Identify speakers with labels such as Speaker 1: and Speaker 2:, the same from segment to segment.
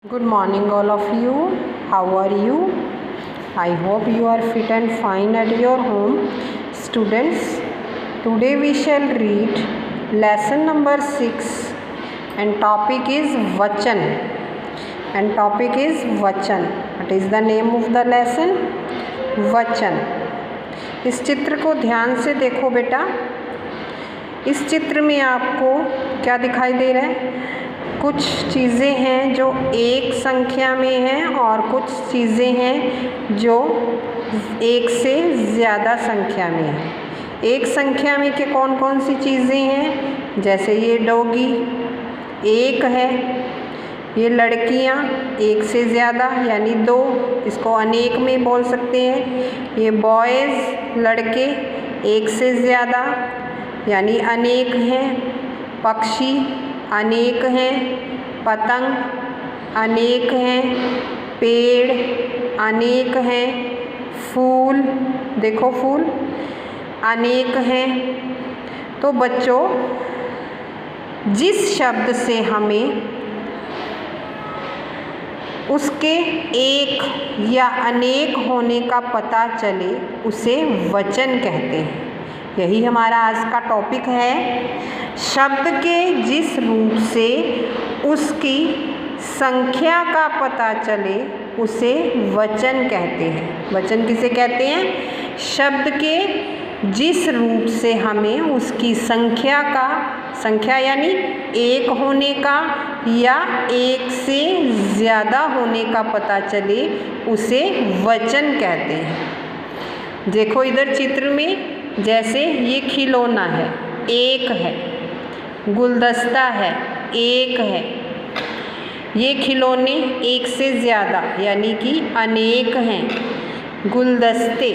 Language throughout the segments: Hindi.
Speaker 1: Good morning, all of you. How are you? I hope you are fit and fine at your home. Students, today we shall read lesson number 6 and topic is Vachan. What is the name of the lesson? वचन। इस चित्र को ध्यान से देखो बेटा। इस चित्र में आपको क्या दिखाई दे रहा है? कुछ चीज़ें हैं जो एक संख्या में हैं और कुछ चीज़ें हैं जो एक से ज़्यादा संख्या में हैं। एक संख्या में के कौन कौन सी चीज़ें हैं? जैसे ये डॉगी एक है, ये लड़कियाँ एक से ज़्यादा यानी दो, इसको अनेक में बोल सकते हैं। ये बॉयज़ लड़के एक से ज़्यादा यानी अनेक हैं। पक्षी अनेक हैं, पतंग अनेक हैं, पेड़ अनेक हैं, फूल देखो फूल अनेक हैं। तो बच्चों, जिस शब्द से हमें उसके एक या अनेक होने का पता चले उसे वचन कहते हैं। यही हमारा आज का टॉपिक है। शब्द के जिस रूप से उसकी संख्या का पता चले उसे वचन कहते हैं। वचन किसे कहते हैं? शब्द के जिस रूप से हमें उसकी संख्या यानी एक होने का या एक से ज़्यादा होने का पता चले उसे वचन कहते हैं। देखो इधर चित्र में, जैसे ये खिलौना है, एक है, गुलदस्ता है, एक है। ये खिलौने एक से ज़्यादा यानी कि अनेक हैं। गुलदस्ते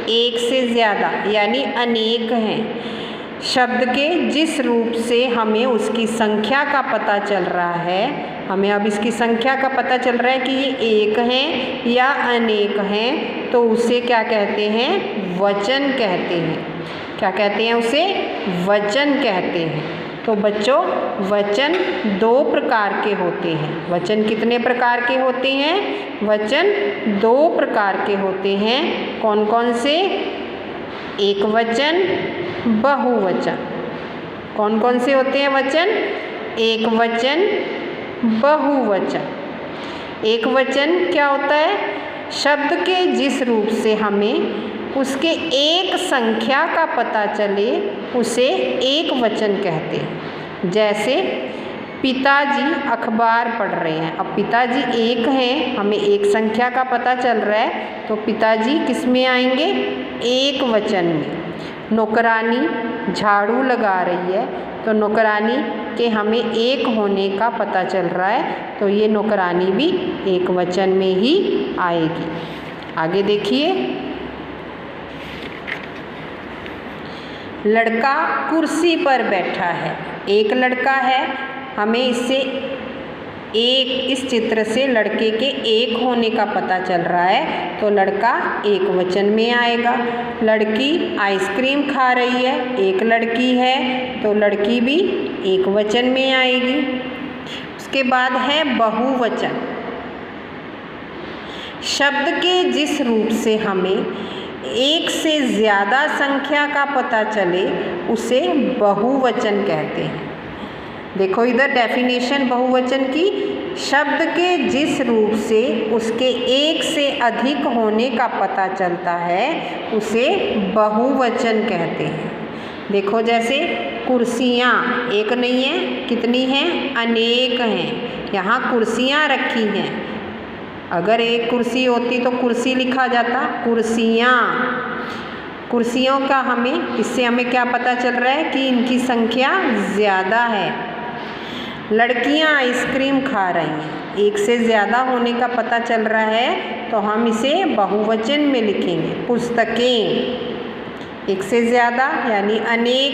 Speaker 1: एक से ज़्यादा यानी अनेक हैं। शब्द के जिस रूप से हमें उसकी संख्या का पता चल रहा है, हमें अब इसकी संख्या का पता चल रहा है कि ये एक हैं या अनेक हैं, तो उसे क्या कहते हैं? वचन कहते हैं। क्या कहते हैं उसे? वचन कहते हैं। तो बच्चों, वचन दो प्रकार के होते हैं। वचन कितने प्रकार के होते हैं? वचन दो प्रकार के होते हैं। कौन कौन से? एक वचन, बहुवचन। कौन कौन से होते हैं वचन? एक वचन, बहुवचन। एक वचन क्या होता है? शब्द के जिस रूप से हमें उसके एक संख्या का पता चले उसे एक वचन कहते हैं। जैसे पिताजी अखबार पढ़ रहे हैं। अब पिताजी एक हैं, हमें एक संख्या का पता चल रहा है, तो पिताजी किस में आएंगे? एक वचन में। नौकरानी झाड़ू लगा रही है, तो नौकरानी के हमें एक होने का पता चल रहा है, तो ये नौकरानी भी एक वचन में ही आएगी। आगे देखिए, लड़का कुर्सी पर बैठा है। एक लड़का है, हमें इससे इस चित्र से लड़के के एक होने का पता चल रहा है, तो लड़का एक वचन में आएगा। लड़की आइसक्रीम खा रही है, एक लड़की है, तो लड़की भी एक वचन में आएगी। उसके बाद है बहुवचन। शब्द के जिस रूप से हमें एक से ज़्यादा संख्या का पता चले उसे बहुवचन कहते हैं। देखो इधर डेफिनेशन बहुवचन की, शब्द के जिस रूप से उसके एक से अधिक होने का पता चलता है उसे बहुवचन कहते हैं। देखो जैसे कुर्सियाँ एक नहीं है, कितनी हैं? अनेक हैं। यहाँ कुर्सियाँ रखी हैं। अगर एक कुर्सी होती तो कुर्सी लिखा जाता। कुर्सियों का इससे हमें क्या पता चल रहा है कि इनकी संख्या ज़्यादा है। लड़कियां आइसक्रीम खा रही हैं, एक से ज़्यादा होने का पता चल रहा है, तो हम इसे बहुवचन में लिखेंगे। पुस्तकें एक से ज़्यादा यानी अनेक।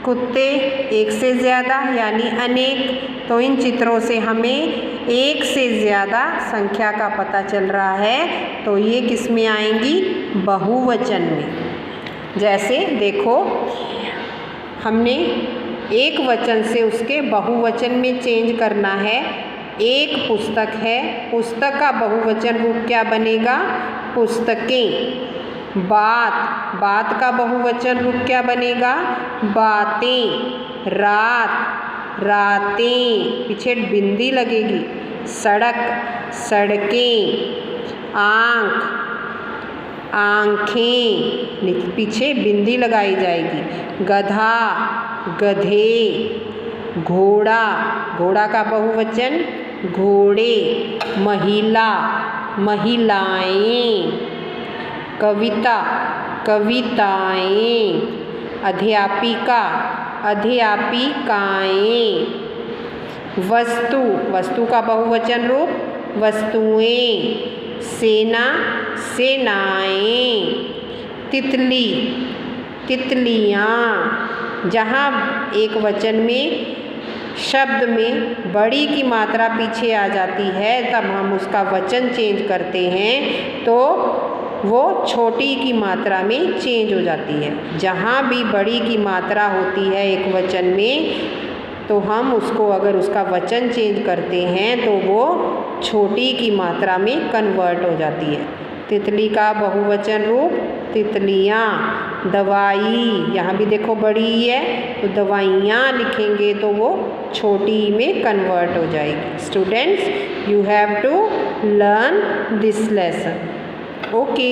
Speaker 1: कुत्ते एक से ज़्यादा यानी अनेक। तो इन चित्रों से हमें एक से ज़्यादा संख्या का पता चल रहा है, तो ये किस में आएंगी? बहुवचन में। जैसे देखो, हमने एक वचन से उसके बहुवचन में चेंज करना है, एक पुस्तक है, पुस्तक का बहुवचन रूप क्या बनेगा? पुस्तकें। बात का बहुवचन रूप क्या बनेगा? बातें। रातें, पीछे बिंदी लगेगी। सड़क, सड़कें। आँखें, पीछे बिंदी लगाई जाएगी। गधा, गधे। घोड़ा का बहुवचन घोड़े। महिला, महिलाएं। कविता, कविताएं। अध्यापिका, अध्यापिकाएं। वस्तु का बहुवचन रूप वस्तुएं। सेना, सेनाएं। तितली, तितलियाँ। जहाँ एक वचन में शब्द में बड़ी की मात्रा पीछे आ जाती है तब हम उसका वचन चेंज करते हैं तो वो छोटी की मात्रा में चेंज हो जाती है। जहाँ भी बड़ी की मात्रा होती है एक वचन में तो हम उसको अगर उसका वचन चेंज करते हैं तो वो छोटी की मात्रा में कन्वर्ट हो जाती है। तितली का बहुवचन रूप तितलियाँ। दवाई, यहाँ भी देखो बड़ी है तो दवाइयाँ लिखेंगे तो वो छोटी में कन्वर्ट हो जाएगी। Students, you have to learn this lesson. Okay.